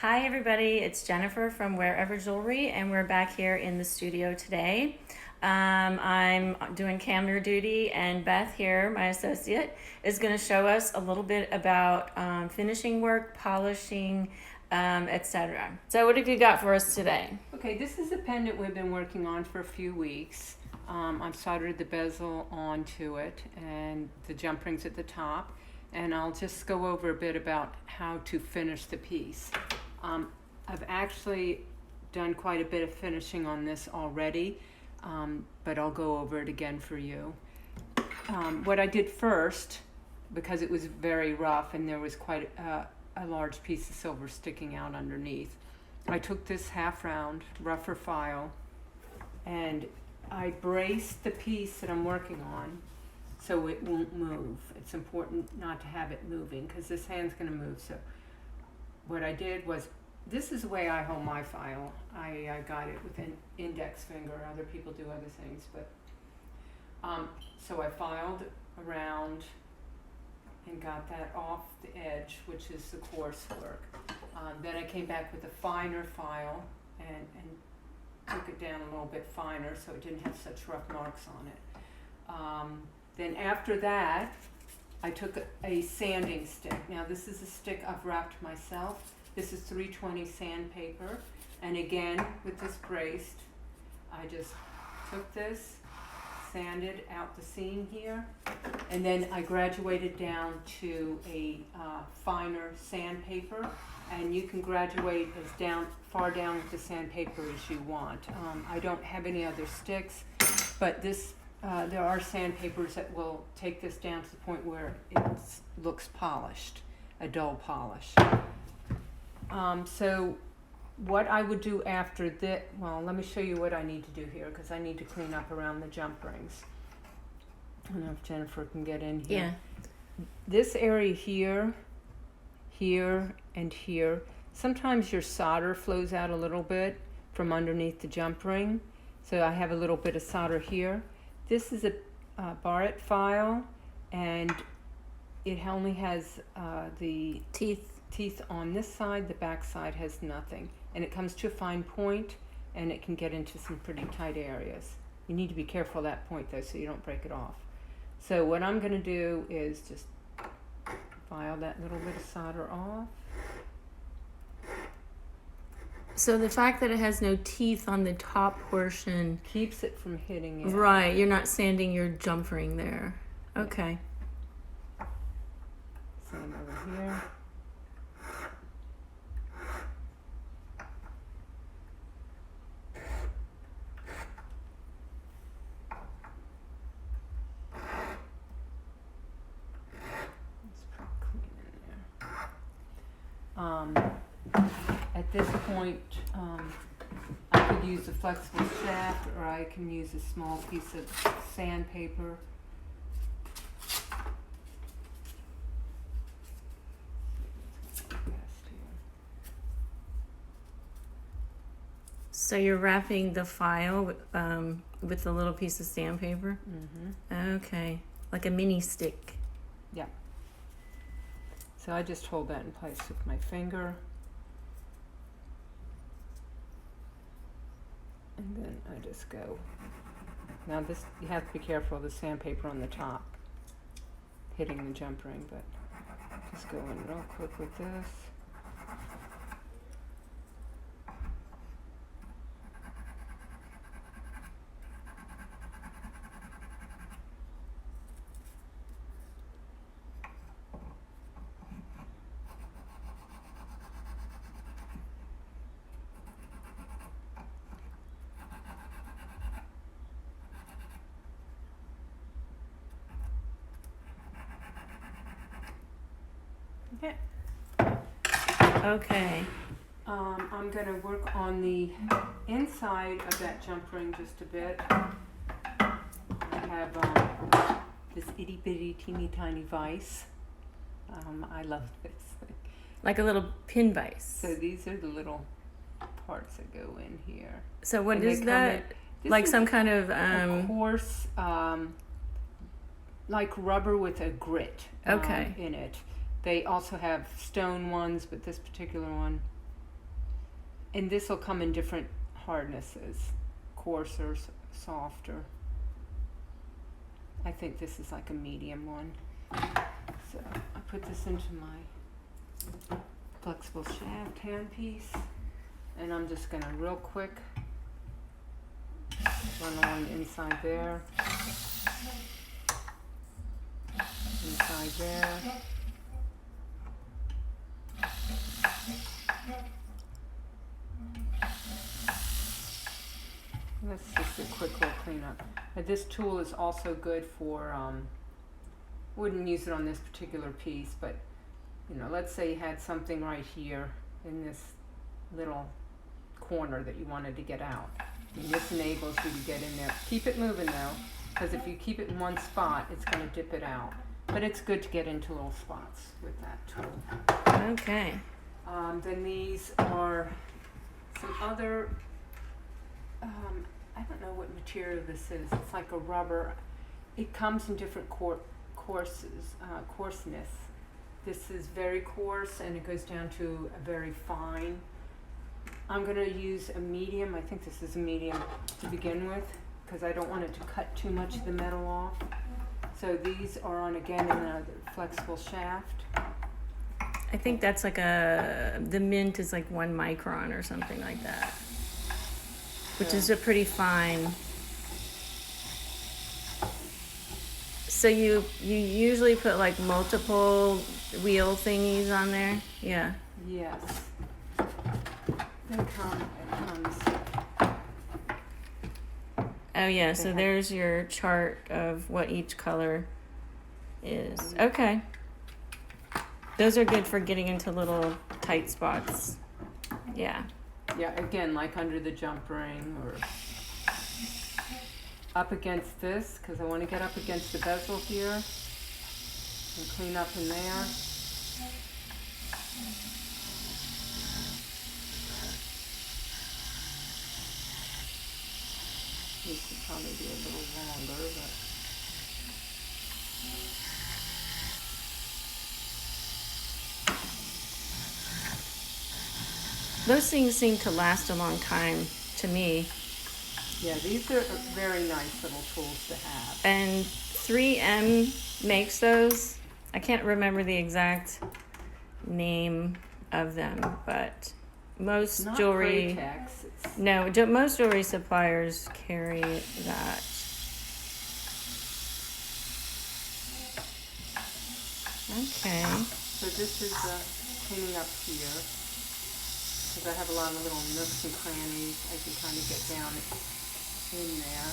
Hi everybody, it's Jennifer from Wherever Jewelry, and we're back here in the studio today. I'm doing camera duty, and Beth here, my associate, is going to show us a little bit about finishing work, polishing, etc. So what have you got for us today? Okay, this is a pendant we've been working on for a few weeks. I've soldered the bezel onto it and the jump rings at the top, and I'll just go over a bit about how to finish the piece. I've actually done quite a bit of finishing on this already, but I'll go over it again for you. What I did first, because it was very rough and there was quite a large piece of silver sticking out underneath, I took this half round rougher file and I braced the piece that I'm working on so it won't move. It's important not to have it moving because this hand's going to move. So what I did was, this is the way I hold my file. I got it with an index finger. Other people do other things, but so I filed around and got that off the edge, which is the coarse work. Then I came back with a finer file and took it down a little bit finer so it didn't have such rough marks on it. Then after that, I took a sanding stick. Now this is a stick I've wrapped myself. This is 320 sandpaper. And again, with this braced, I just took this, sanded out the seam here, and then I graduated down to a finer sandpaper. And you can graduate as far down with the sandpaper as you want. I don't have any other sticks, but this there are sandpapers that will take this down to the point where it looks polished, a dull polish. So what I would do after that, well, let me show you what I need to do here because I need to clean up around the jump rings. I don't know if Jennifer can get in here. Yeah. This area here, here, and here, sometimes your solder flows out a little bit from underneath the jump ring. So I have a little bit of solder here. This is a Barrett file, and it only has the teeth on this side. The back side has nothing, and it comes to a fine point, and it can get into some pretty tight areas. You need to be careful of that point though, so you don't break it off. So what I'm going to do is just file that little bit of solder off. So the fact that it has no teeth on the top portion Keeps it from hitting it. right, you're not sanding your jump ring there. Okay. Same over here. It's pretty clean in there. At this point, I could use a flexible shaft, or I can use a small piece of sandpaper. So you're wrapping the file with a little piece of sandpaper? Mm-hmm. Okay, like a mini stick. Yeah. So I just hold that in place with my finger. And then I just go. Now this, you have to be careful of the sandpaper on the top hitting the jump ring, but just go in real quick with this. Okay. Okay. I'm going to work on the inside of that jump ring just a bit. I have this itty bitty teeny tiny vise. I love this thing. Like a little pin vise. So these are the little parts that go in here. So what And is they that? This Like is some kind of a coarse, like rubber with a grit Okay. in it. They also have stone ones, but this particular one and this will come in different hardnesses, coarser, softer. I think this is like a medium one. So I put this into my flexible shaft handpiece, and I'm just gonna real quick run along the inside there, inside there. That's just a quick little cleanup. This tool is also good for, wouldn't use it on this particular piece, but you know, let's say you had something right here in this little corner that you wanted to get out. And this enables you to get in there. Keep it moving though, because if you keep it in one spot, it's going to dip it out. But it's good to get into little spots with that tool. Okay. Then these are some other, I don't know what material this is. It's like a rubber. It comes in different coarseness. This is very coarse and it goes down to a very fine. I'm going to use a medium. I think this is a medium to begin with because I don't want it to cut too much of the metal off. So these are on again in a flexible shaft. I think that's like the mint is like 1 micron or something like that, which is a pretty fine. So you usually put like multiple wheel thingies on there? Yeah. Yes. They come. Oh yeah, so there's your chart of what each color is. Okay. Those are good for getting into little tight spots. Yeah. Yeah, again, like under the jump ring or up against this, because I want to get up against the bezel here and clean up in there. This should probably be a little longer, but Those things seem to last a long time to me. yeah, these are very nice little tools to have. And 3M makes those. I can't remember the exact name of them, but most Not jewelry. Craytex, it's No, most jewelry suppliers carry that. Okay. So this is cleaning up here, because I have a lot of little nooks and crannies. I can kind of get down in there,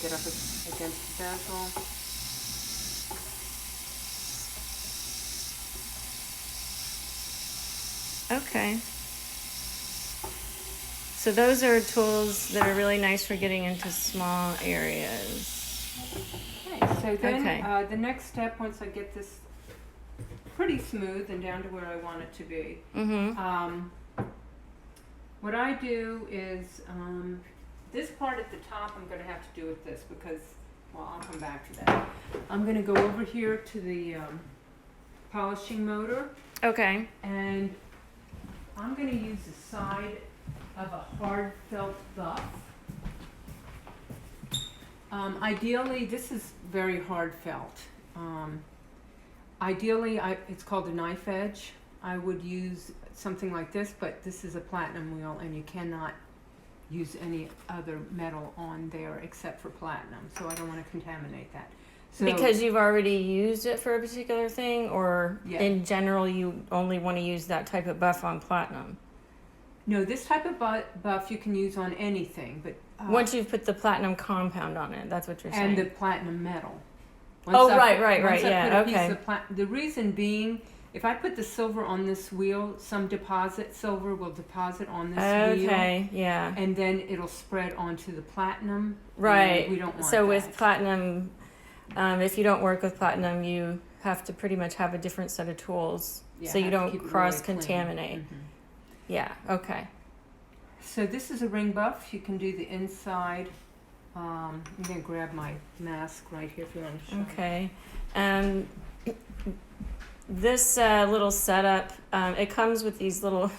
get up against the bezel. Okay. So those are tools that are really nice for getting into small areas. Okay, so then Okay. the next step, once I get this pretty smooth and down to where I want it to be, what I do is this part at the top I'm going to have to do with this because, well, I'll come back to that. I'm going to go over here to the polishing motor, Okay. and I'm going to use the side of a hard felt buff. Ideally, this is very hard felt. Ideally, it's called a knife edge. I would use something like this, but this is a platinum wheel and you cannot use any other metal on there except for platinum, so I don't want to contaminate that. So, Because you've already used it for a particular thing, or Yeah. in general you only want to use that type of buff on platinum? no, this type of buff you can use on anything, but Once you've put the platinum compound on it, that's what you're saying. and the platinum metal. Oh, I right, put- right, once I yeah, put a piece okay. of the reason being, if I put the silver on this wheel, some silver will deposit on this wheel, Okay, yeah. and then it'll spread onto the platinum. Right. And we don't want So that. with platinum, if you don't work with platinum, you have to pretty much have a different set of tools Yeah, so you have to don't keep it really cross-contaminate. clean. Yeah, okay. So this is a ring buff. You can do the inside. I'm gonna grab my mask right here if you want to show. Okay. this little setup, it comes with these little,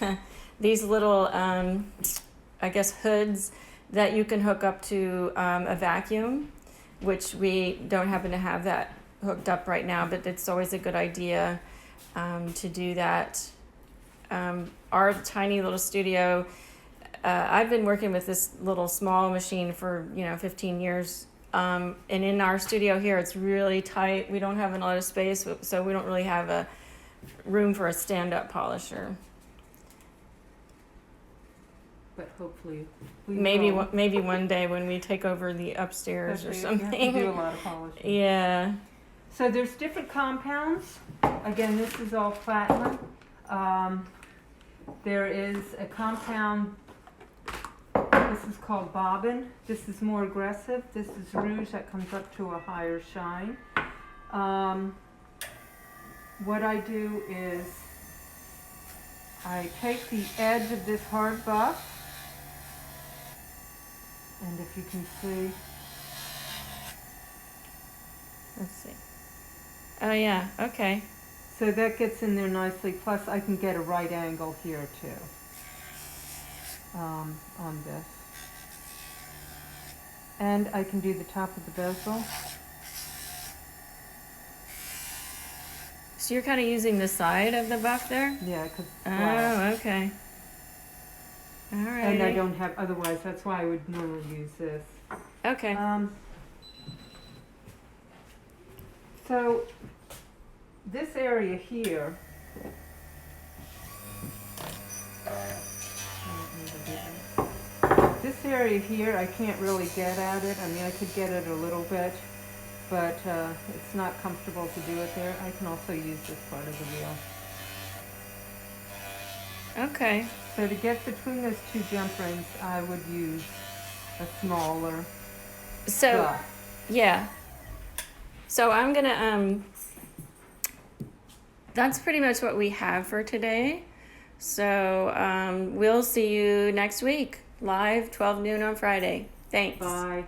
these little, I guess, hoods that you can hook up to a vacuum, which we don't happen to have that hooked up right now, but it's always a good idea to do that. Our tiny little studio, I've been working with this little small machine for 15 years, and in our studio here it's really tight. We don't have a lot of space, so we don't really have a room for a stand-up polisher. But hopefully Maybe will. maybe one day when we take over the upstairs or something. You have to do a lot of polishing. Yeah. So there's different compounds. Again, this is all platinum. There is a compound, this is called bobbin. This is more aggressive. This is rouge that comes up to a higher shine. What I do is I take the edge of this hard buff, and if you can see, Let's see. Oh yeah. Okay. so that gets in there nicely. Plus I can get a right angle here too, on this. And I can do the top of the bezel. So you're kind of using the side of the buff there? Yeah, because Oh, okay. All right. and I don't have, otherwise that's why I would normally use this. Okay. So this area here, I can't really get at it. I mean, I could get it a little bit, but it's not comfortable to do it there. I can also use this part of the wheel. Okay. So to get between those two jump rings, I would use a smaller So buff. yeah. So I'm gonna that's pretty much what we have for today. So we'll see you next week, live 12 noon on Friday. Thanks. Bye.